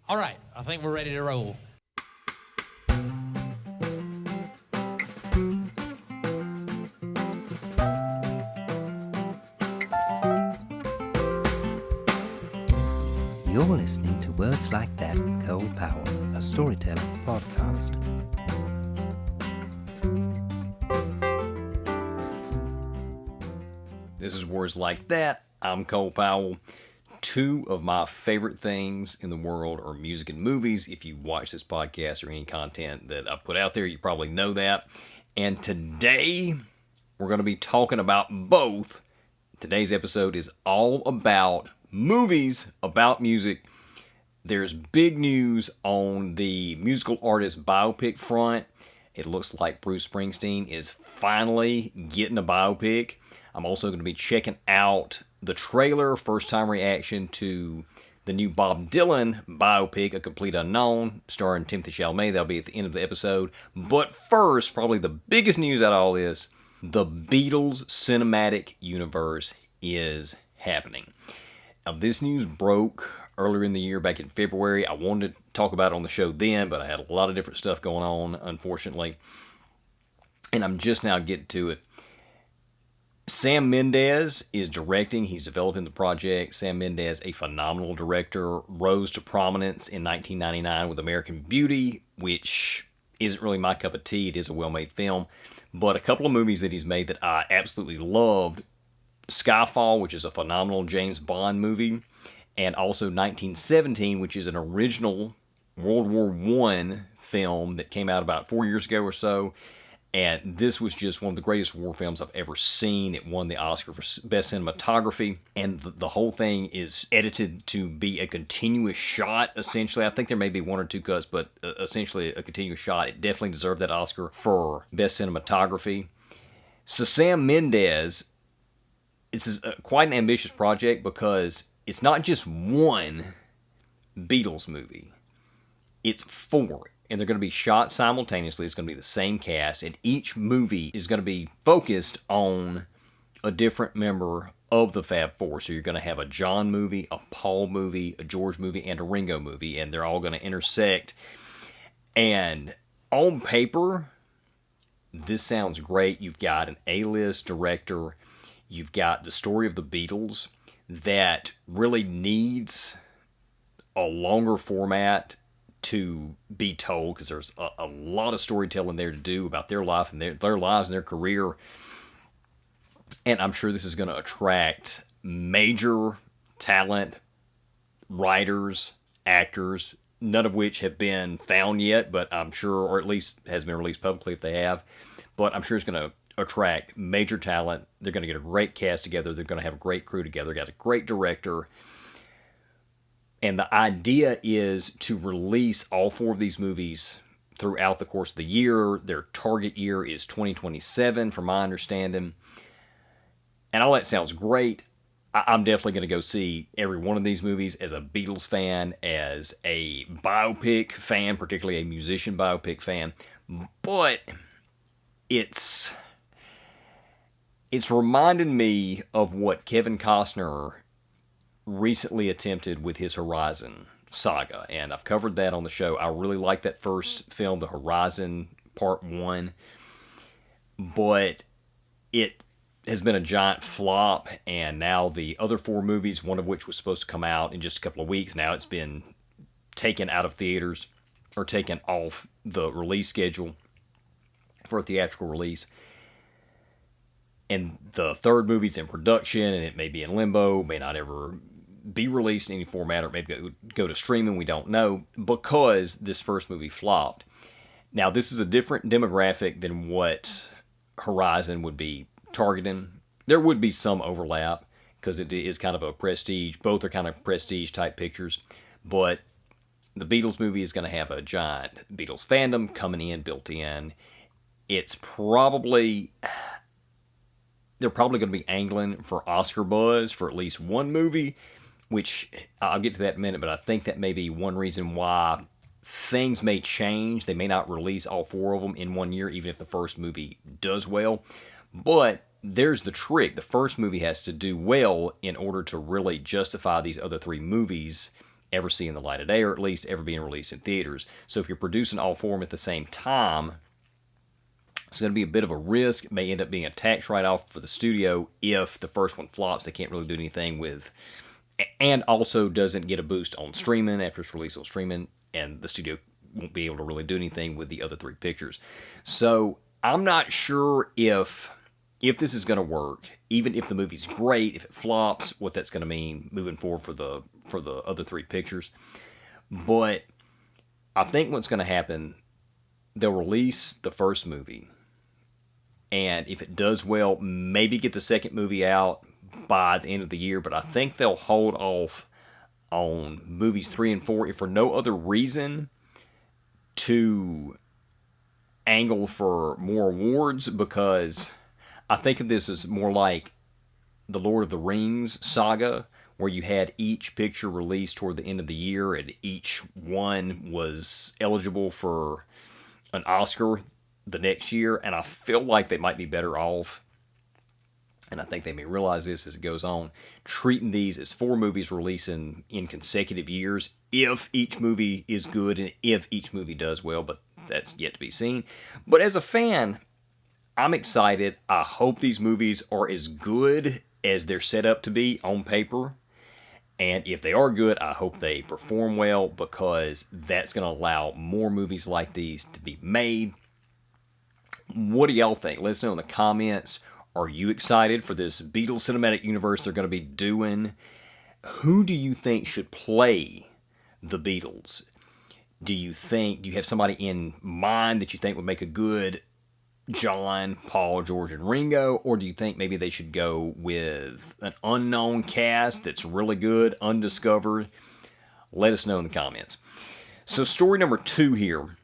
All right, I think we're ready to roll. You're listening to Words Like That with Cole Powell, a storytelling podcast. This is Words Like That. I'm Cole Powell. Two of my favorite things in the world are music and movies. If you watch this podcast or any content that I've put out there, you probably know that. And today, we're going to be talking about both. Today's episode is all about movies about music. There's big news on the musical artist biopic front. It looks like Bruce Springsteen is finally getting a biopic. I'm also going to be checking out the trailer, first time reaction to the new Bob Dylan biopic, A Complete Unknown, starring Timothée Chalamet. That'll be at the end of the episode. But first, probably the biggest news out of all this, the Beatles Cinematic Universe is happening. Now, this news broke earlier in the year, back in February. I wanted to talk about it on the show then, but I had a lot of different stuff going on, unfortunately. And I'm just now getting to it. Sam Mendes is directing. He's developing the project. Sam Mendes, a phenomenal director, rose to prominence in 1999 with American Beauty, which isn't really my cup of tea. It is a well-made film. But a couple of movies that he's made that I absolutely loved. Skyfall, which is a phenomenal James Bond movie. And also 1917, which is an original World War I film that came out about 4 years ago or so. And this was just one of the greatest war films I've ever seen. It won the Oscar for Best Cinematography. And the whole thing is edited to be a continuous shot, essentially. I think there may be one or two cuts, but essentially a continuous shot. It definitely deserved that Oscar for Best Cinematography. So Sam Mendes, this is quite an ambitious project because it's not just one Beatles movie. It's four. And they're going to be shot simultaneously. It's going to be the same cast. And each movie is going to be focused on a different member of the Fab Four. So you're going to have a John movie, a Paul movie, a George movie, and a Ringo movie. And they're all going to intersect. And on paper, this sounds great. You've got an A-list director. You've got the story of the Beatles that really needs a longer format to be told, because there's a lot of storytelling there to do about their life and their lives and their career. And I'm sure this is going to attract major talent, writers, actors, none of which have been found yet, but I'm sure, or at least has been released publicly if they have. But I'm sure it's going to attract major talent. They're going to get a great cast together. They're going to have a great crew together. Got a great director. And the idea is to release all four of these movies throughout the course of the year. Their target year is 2027, from my understanding. And all that sounds great. I'm definitely going to go see every one of these movies as a Beatles fan, as a biopic fan, particularly a musician biopic fan. But it's reminded me of what Kevin Costner recently attempted with his Horizon saga, and I've covered that on the show. I really like that first film, The Horizon Part 1, but it has been a giant flop, and now the other four movies, one of which was supposed to come out in just a couple of weeks, now it's been taken out of theaters, or taken off the release schedule for a theatrical release. And the third movie's in production, and it may be in limbo, may not ever be released in any format, or maybe go to streaming, we don't know, because this first movie flopped. Now, this is a different demographic than what Horizon would be targeting. There would be some overlap, because it is kind of a prestige, both are kind of prestige type pictures, but the Beatles movie is going to have a giant Beatles fandom coming in, built in. It's probably... They're probably going to be angling for Oscar buzz for at least one movie, which I'll get to that in a minute, but I think that may be one reason why things may change. They may not release all four of them in 1 year, even if the first movie does well. But there's the trick. The first movie has to do well in order to really justify these other three movies ever seeing the light of day, or at least ever being released in theaters. So if you're producing all four of them at the same time, it's going to be a bit of a risk. It may end up being a tax write-off for the studio if the first one flops. They can't really do anything with, and also doesn't get a boost on streaming after it's released on streaming, and the studio won't be able to really do anything with the other three pictures. So I'm not sure if this is going to work, even if the movie's great. If it flops, what that's going to mean moving forward for the other three pictures. But I think what's going to happen, they'll release the first movie, and if it does well, maybe get the second movie out by the end of the year. But I think they'll hold off on movies 3 and 4, if for no other reason, to angle for more awards, because I think of this as more like the Lord of the Rings saga, where you had each picture released toward the end of the year, and each one was eligible for an Oscar the next year. And I feel like they might be better off, and I think they may realize this as it goes on, treating these as 4 movies releasing in consecutive years, if each movie is good and if each movie does well, but that's yet to be seen. But as a fan, I'm excited. I hope these movies are as good as they're set up to be on paper. And if they are good, I hope they perform well, because that's going to allow more movies like these to be made. What do y'all think? Let us know in the comments. Are you excited for this Beatles Cinematic Universe they're going to be doing? Who do you think should play the Beatles? Do you have somebody in mind that you think would make a good John, Paul, George, and Ringo? Or do you think maybe they should go with an unknown cast that's really good, undiscovered? Let us know in the comments. So story number 2 here.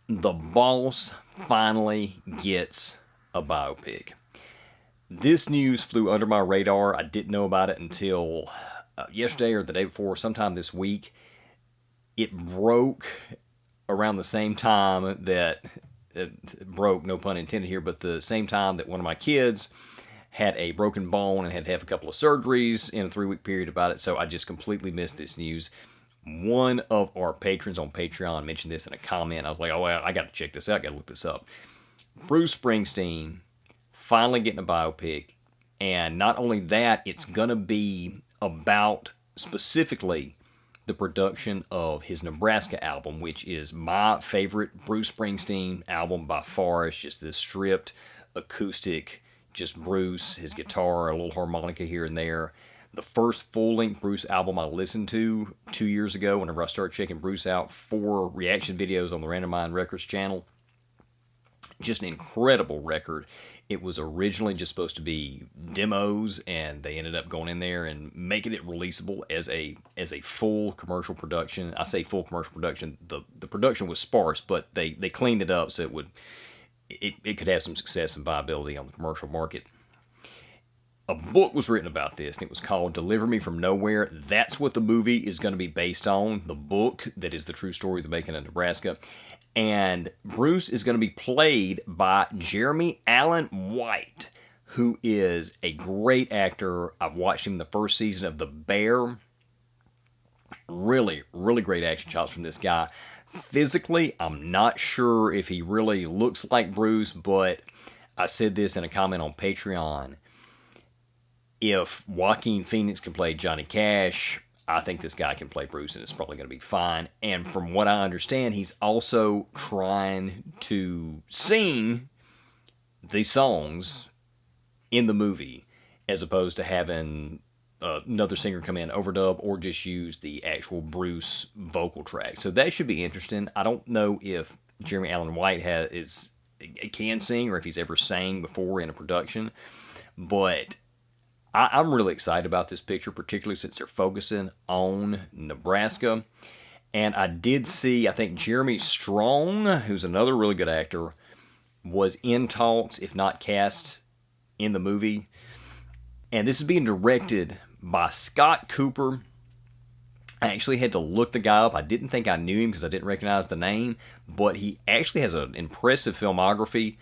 The Boss finally gets a biopic. This news flew under my radar. I didn't know about it until yesterday or the day before, sometime this week. It broke around the same time that, broke, no pun intended here, but the same time that one of my kids had a broken bone and had to have a couple of surgeries in a 3-week period about it. So I just completely missed this news. One of our patrons on Patreon mentioned this in a comment. I was like, oh, well, I got to check this out. I got to look this up. Bruce Springsteen finally getting a biopic. And not only that, it's going to be about specifically the production of his Nebraska album, which is my favorite Bruce Springsteen album by far. It's just this stripped, acoustic, just Bruce, his guitar, a little harmonica here and there. The first full-length Bruce album I listened to 2 years ago, whenever I started checking Bruce out for reaction videos on the Randomine Records channel. Just an incredible record. It was originally just supposed to be demos, and they ended up going in there and making it releasable as a full commercial production. I say full commercial production. The production was sparse, but they cleaned it up so it could have some success and viability on the commercial market. A book was written about this, and it was called Deliver Me From Nowhere. That's what the movie is going to be based on, the book that is the true story of the making of Nebraska. And Bruce is going to be played by Jeremy Allen White, who is a great actor. I've watched him in the first season of The Bear. Really, really great action shots from this guy. Physically, I'm not sure if he really looks like Bruce, but I said this in a comment on Patreon. If Joaquin Phoenix can play Johnny Cash, I think this guy can play Bruce, and it's probably going to be fine. And from what I understand, he's also trying to sing the songs in the movie, as opposed to having another singer come in, overdub, or just use the actual Bruce vocal track. So that should be interesting. I don't know if Jeremy Allen White can sing, or if he's ever sang before in a production, but I'm really excited about this picture, particularly since they're focusing on Nebraska. And I did see, I think Jeremy Strong, who's another really good actor, was in talks, if not cast in the movie. And this is being directed by Scott Cooper. I actually had to look the guy up. I didn't think I knew him because I didn't recognize the name, but he actually has an impressive filmography.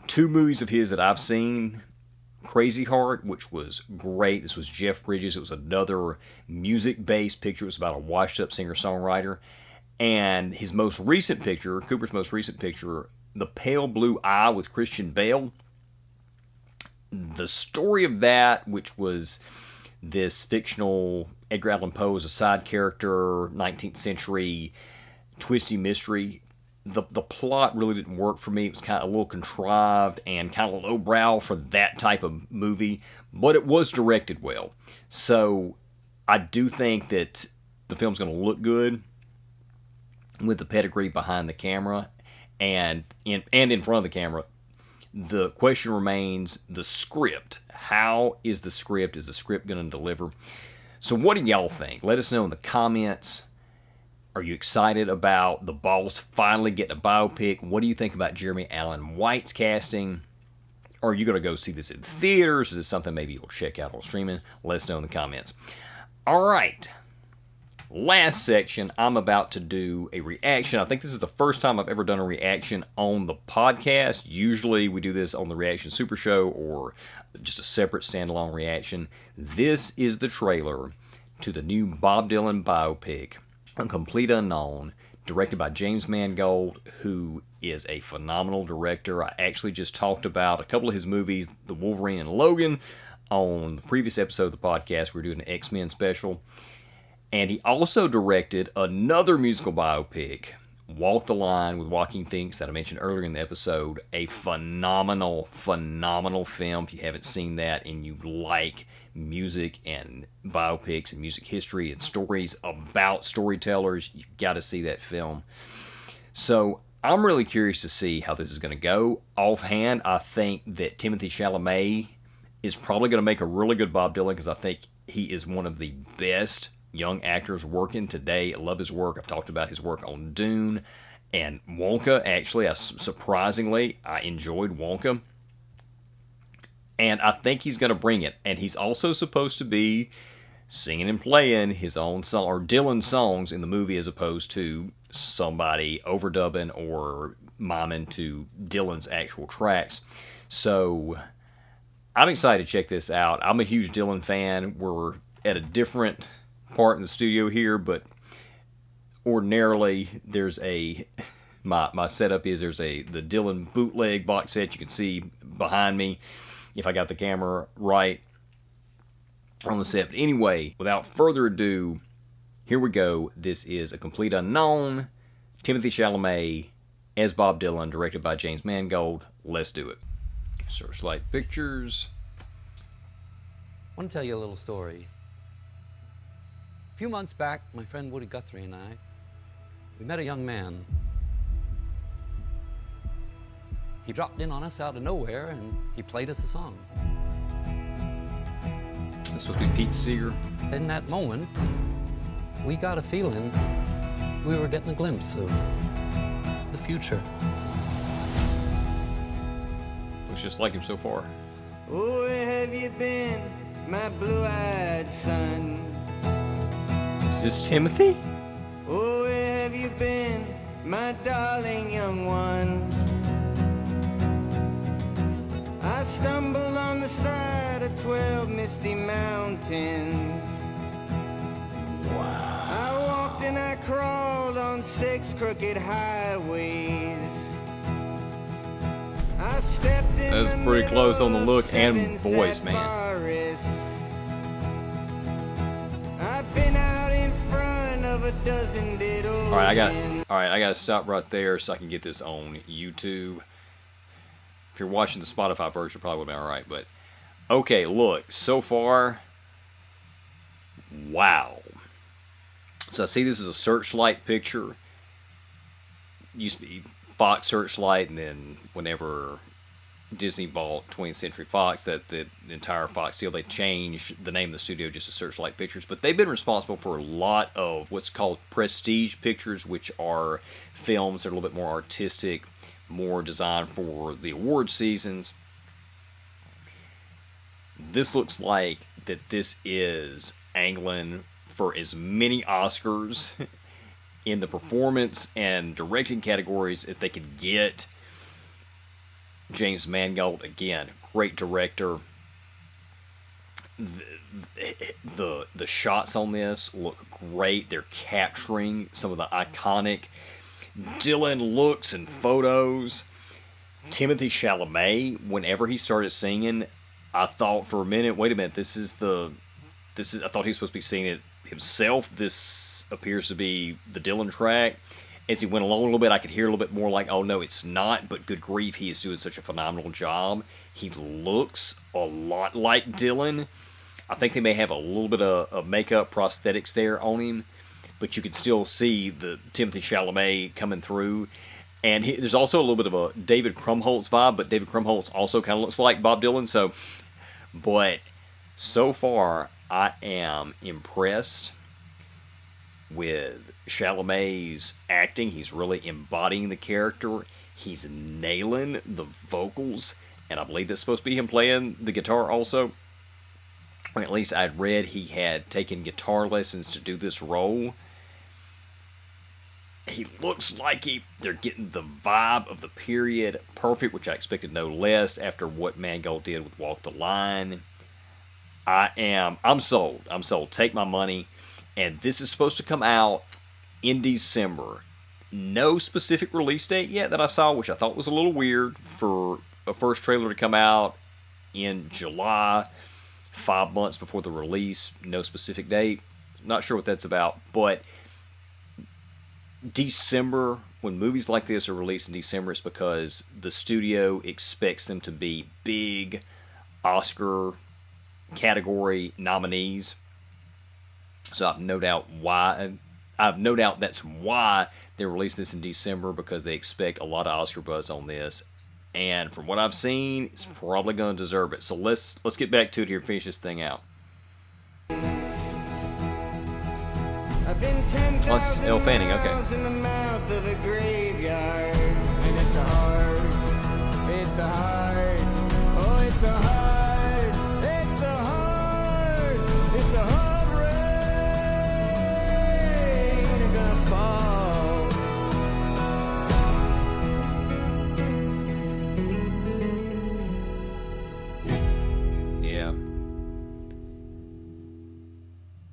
2 movies of his that I've seen, Crazy Heart, which was great. This was Jeff Bridges. It was another music-based picture. It was about a washed-up singer-songwriter. And his most recent picture, Cooper's most recent picture, The Pale Blue Eye with Christian Bale. The story of that, which was this fictional Edgar Allan Poe as a side character, 19th century twisty mystery. The plot really didn't work for me. It was kind of a little contrived and kind of lowbrow for that type of movie, but it was directed well. So I do think that the film's going to look good with the pedigree behind the camera and in front of the camera. The question remains the script. How is the script? Is the script going to deliver? So what do y'all think? Let us know in the comments. Are you excited about the Boss finally getting a biopic? What do you think about Jeremy Allen White's casting? Are you going to go see this in theaters? Is this something maybe you'll check out on streaming? Let us know in the comments. All right. Last section, I'm about to do a reaction. I think this is the first time I've ever done a reaction on the podcast. Usually we do this on the Reaction Super Show or just a separate standalone reaction. This is the trailer to the new Bob Dylan biopic, A Complete Unknown, directed by James Mangold, who is a phenomenal director. I actually just talked about a couple of his movies, The Wolverine and Logan, on the previous episode of the podcast. We're doing an X-Men special. And he also directed another musical biopic, Walk the Line with Joaquin Phoenix, that I mentioned earlier in the episode. A phenomenal, phenomenal film. If you haven't seen that and you like music and biopics and music history and stories about storytellers, you've got to see that film. So I'm really curious to see how this is going to go. Offhand, I think that Timothée Chalamet is probably going to make a really good Bob Dylan because I think he is one of the best young actors working today. I love his work. I've talked about his work on Dune and Wonka. Actually, surprisingly, I enjoyed Wonka. And I think he's going to bring it. And he's also supposed to be singing and playing his own song, or Dylan's songs in the movie, as opposed to somebody overdubbing or miming to Dylan's actual tracks. So I'm excited to check this out. I'm a huge Dylan fan. We're at a different part in the studio here, but ordinarily there's my setup is there's the Dylan bootleg box set you can see behind me if I got the camera right on the set. But anyway, without further ado, here we go. This is A Complete Unknown, Timothée Chalamet as Bob Dylan, directed by James Mangold. Let's do it. Searchlight Pictures. I want to tell you a little story. A few months back, my friend Woody Guthrie and I, we met a young man. He dropped in on us out of nowhere, and he played us a song. This would be Pete Seeger. In that moment, we got a feeling we were getting a glimpse of the future. Looks just like him so far. Oh, where have you been, my blue-eyed son? Is this Timothy? Oh, where have you been, my darling young one? I stumbled on the side of 12 misty mountains. Wow. I walked and I crawled on 6 crooked highways. I stepped in That's the pretty close on the middle look of and 7 voice, sad man. forests. I've been out in front of a dozen dead oceans. All right, I got to stop right there so I can get this on YouTube. If you're watching the Spotify version, probably would be all right. But okay, look, so far, wow. So I see this is a Searchlight picture. Used to be Fox Searchlight, and then whenever Disney bought 20th Century Fox, that the entire Fox deal, they changed the name of the studio just to Searchlight Pictures. But they've been responsible for a lot of what's called prestige pictures, which are films that are a little bit more artistic, more designed for the award seasons. This looks like that this is angling for as many Oscars in the performance and directing categories as they could get. James Mangold, again, great director. the shots on this look great. They're capturing some of the iconic Dylan looks and photos. Timothy Chalamet, whenever he started singing, I thought for a minute, wait a minute, I thought he was supposed to be singing it himself. This appears to be the Dylan track. As he went along a little bit, I could hear a little bit more like, oh no, it's not, but good grief, he is doing such a phenomenal job. He looks a lot like Dylan. I think they may have a little bit of makeup prosthetics there on him, but you can still see the Timothy Chalamet coming through. And there's also a little bit of a David Krumholtz vibe, but David Krumholtz also kind of looks like Bob Dylan. But so far, I am impressed with Chalamet's acting. He's really embodying the character. He's nailing the vocals, and I believe that's supposed to be him playing the guitar also. Or at least I'd read he had taken guitar lessons to do this role. He looks like they're getting the vibe of the period perfect, which I expected no less after what Mangold did with Walk the Line. I'm sold. I'm sold. Take my money. And this is supposed to come out in December. No specific release date yet that I saw, which I thought was a little weird for a first trailer to come out in July, 5 months before the release. No specific date. Not sure what that's about, but December, when movies like this are released in December, it's because the studio expects them to be big Oscar category nominees. So I've no doubt that's why they released this in December, because they expect a lot of Oscar buzz on this. And from what I've seen, it's probably going to deserve it. So let's get back to it here and finish this thing out. I've been 10,000 Plus Elle Fanning, okay. miles in the mouth of a graveyard, and it's a hard, oh, it's a hard, it's a hard rain gonna fall. Yeah.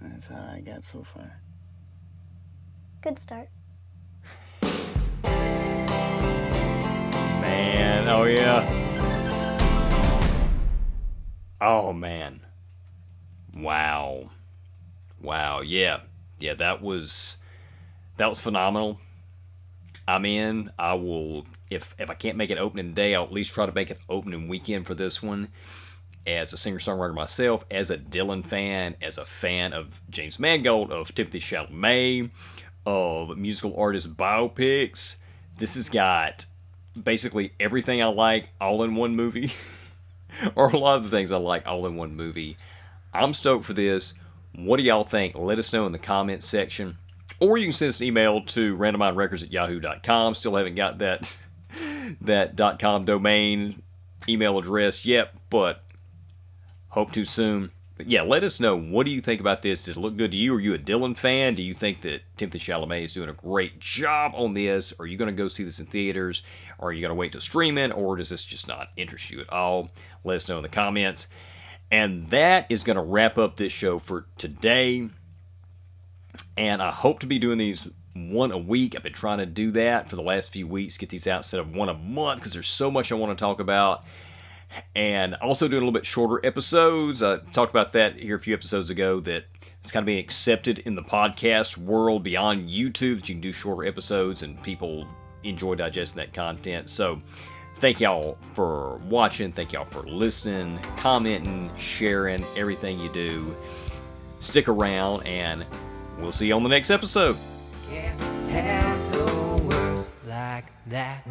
That's how I got so far. Good start. Man, oh yeah. Oh man. Wow, yeah, that was phenomenal. I'm in. I will, if I can't make it opening day, I'll at least try to make it opening weekend for this one. As a singer-songwriter myself, as a Dylan fan, as a fan of James Mangold, of Timothy Chalamet, of musical artist Biopics, this has got basically everything I like all in one movie. Or a lot of the things I like all in one movie. I'm stoked for this. What do y'all think? Let us know in the comments section. Or you can send us an email to randominerecords@yahoo.com. Still haven't got that .com domain email address yet, but hope to soon. But yeah, let us know. What do you think about this? Does it look good to you? Are you a Dylan fan? Do you think that Timothy Chalamet is doing a great job on this? Are you going to go see this in theaters? Or are you going to wait to stream it? Or does this just not interest you at all? Let us know in the comments. And that is going to wrap up this show for today. And I hope to be doing these one a week. I've been trying to do that for the last few weeks, get these out instead of one a month, because there's so much I want to talk about. And also doing a little bit shorter episodes. I talked about that here a few episodes ago, that it's kind of being accepted in the podcast world beyond YouTube, that you can do shorter episodes and people enjoy digesting that content. So thank y'all for watching. Thank y'all for listening, commenting, sharing, everything you do. Stick around, and we'll see you on the next episode. Can't have no words like that.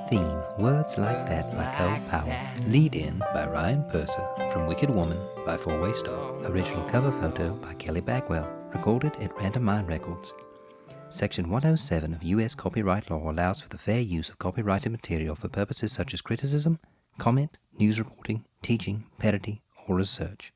Theme, Words Like That by Cole Powell. Lead in by Ryan Purser. From Wicked Woman by Four Way Stop. Original cover photo by Kelly Bagwell. Recorded at Randomine Records. Section 107 of U.S. copyright law allows for the fair use of copyrighted material for purposes such as criticism, comment, news reporting, teaching, parody, or research.